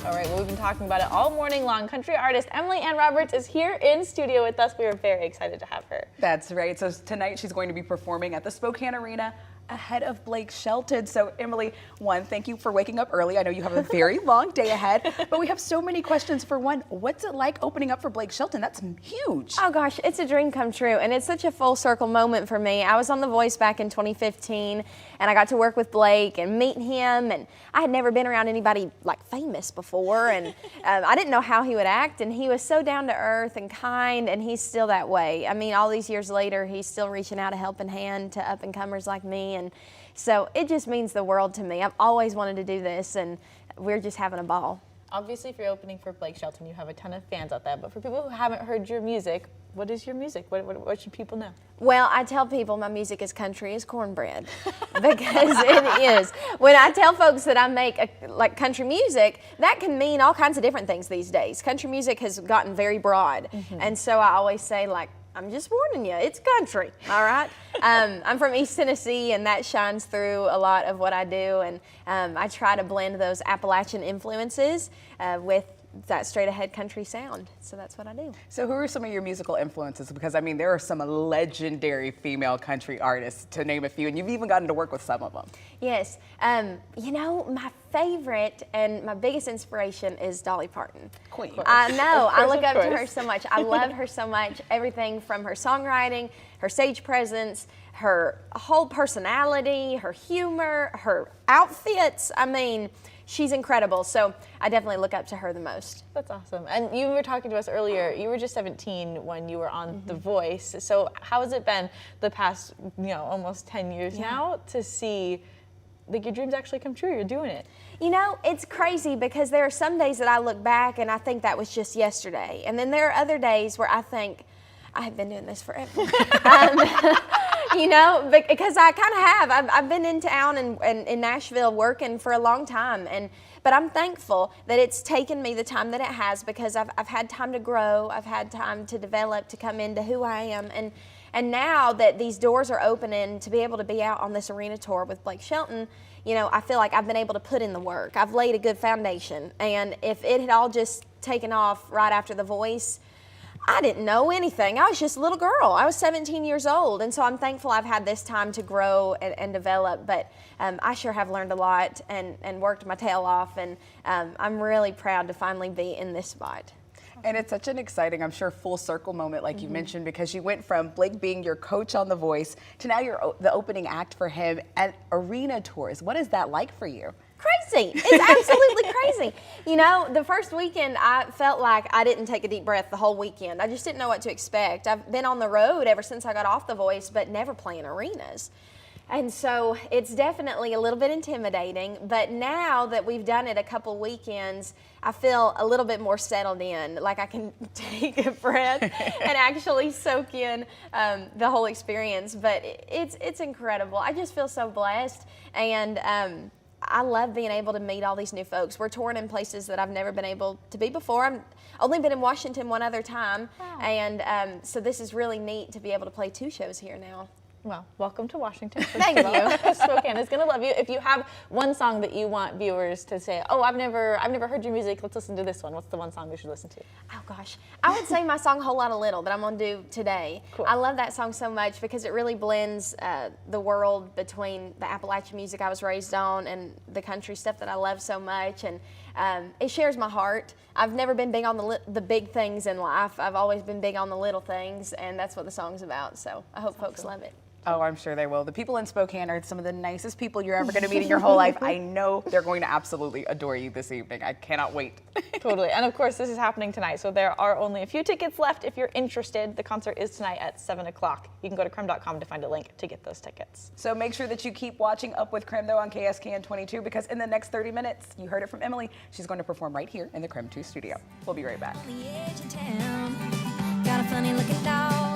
All right, well, we've been talking about it all morning long. Country artist Emily Ann Roberts is here in studio with us. We are very excited to have her. That's right. So tonight she's going to be performing at the Spokane Arena ahead of Blake Shelton. So Emily, one, thank you for waking up early. I know you have a very long day ahead, but we have so many questions. For one, what's it like opening up for Blake Shelton? That's huge. Oh gosh, it's a dream come true, and it's such a full circle moment for me. I was on The Voice back in 2015, and I got to work with Blake and meet him, and I had never been around anybody like famous before, and I didn't know how he would act, and he was so down to earth and kind, and he's still that way. I mean, all these years later, he's still reaching out a helping hand to up and comers like me, and so it just means the world to me. I've always wanted to do this, and we're just having a ball. Obviously, if you're opening for Blake Shelton, you have a ton of fans out there, but for people who haven't heard your music, what is your music? What should people know? Well, I tell people my music is country as cornbread, because it is. When I tell folks that I make like country music, that can mean all kinds of different things these days. Country music has gotten very broad, and so I always say, like, I'm just warning you, it's country, all right? I'm from East Tennessee, and that shines through a lot of what I do, and I try to blend those Appalachian influences with that straight ahead country sound. So that's what I do. So who are some of your musical influences? Because I mean, there are some legendary female country artists, to name a few, and you've even gotten to work with some of them. Yes. You know, my favorite and my biggest inspiration is Dolly Parton. Queen. I know. I look up to her so much. I love her so much. Everything from her songwriting, her stage presence, her whole personality, her humor, her outfits. I mean, she's incredible. So I definitely look up to her the most. That's awesome. And you were talking to us earlier, you were just 17 when you were on The Voice. So how has it been the past, almost 10 years now to see like your dreams actually come true? You're doing it. You know, it's crazy because there are some days that I look back and I think that was just yesterday. And then there are other days where I think, I have been doing this forever. You know, because I kind of have. I've been in town and in Nashville working for a long time, but I'm thankful that it's taken me the time that it has, because I've had time to grow, I've had time to develop, to come into who I am, and now that these doors are opening to be able to be out on this arena tour with Blake Shelton, you know, I feel like I've been able to put in the work. I've laid a good foundation, and if it had all just taken off right after The Voice, I didn't know anything. I was just a little girl. I was 17 years old, and so I'm thankful I've had this time to grow and develop, but I sure have learned a lot and worked my tail off, and I'm really proud to finally be in this spot. And it's such an exciting, I'm sure, full circle moment, like you mentioned, because you went from Blake being your coach on The Voice to now you're the opening act for him at arena tours. What is that like for you? Crazy. It's absolutely crazy. You know, the first weekend I felt like I didn't take a deep breath the whole weekend. I just didn't know what to expect. I've been on the road ever since I got off The Voice, but never playing arenas. And so it's definitely a little bit intimidating, but now that we've done it a couple weekends, I feel a little bit more settled in, like I can take a breath and actually soak in the whole experience. But it's incredible. I just feel so blessed, and I love being able to meet all these new folks. We're touring in places that I've never been able to be before. I've only been in Washington one other time, and so this is really neat to be able to play 2 shows here now. Well, welcome to Washington. Thank you. Spokane is going to love you. If you have one song that you want viewers to say, oh, I've never heard your music, let's listen to this one. What's the one song we should listen to? Oh gosh, I would say my song "Whole Lotta Little" that I'm gonna do today. Cool. I love that song so much because it really blends the world between the Appalachian music I was raised on and the country stuff that I love so much, and it shares my heart. I've never been big on the big things in life. I've always been big on the little things, and that's what the song's about. So I hope folks love it. Oh, I'm sure they will. The people in Spokane are some of the nicest people you're ever going to meet in your whole life. I know they're going to absolutely adore you this evening. I cannot wait. Totally. And of course, this is happening tonight, so there are only a few tickets left if you're interested. The concert is tonight at 7 o'clock. You can go to KREM.com to find a link to get those tickets. So make sure that you keep watching Up with KREM, though, on KSKN 22, because in the next 30 minutes, you heard it from Emily, she's going to perform right here in the KREM 2 studio. We'll be right back. Got a funny looking dog.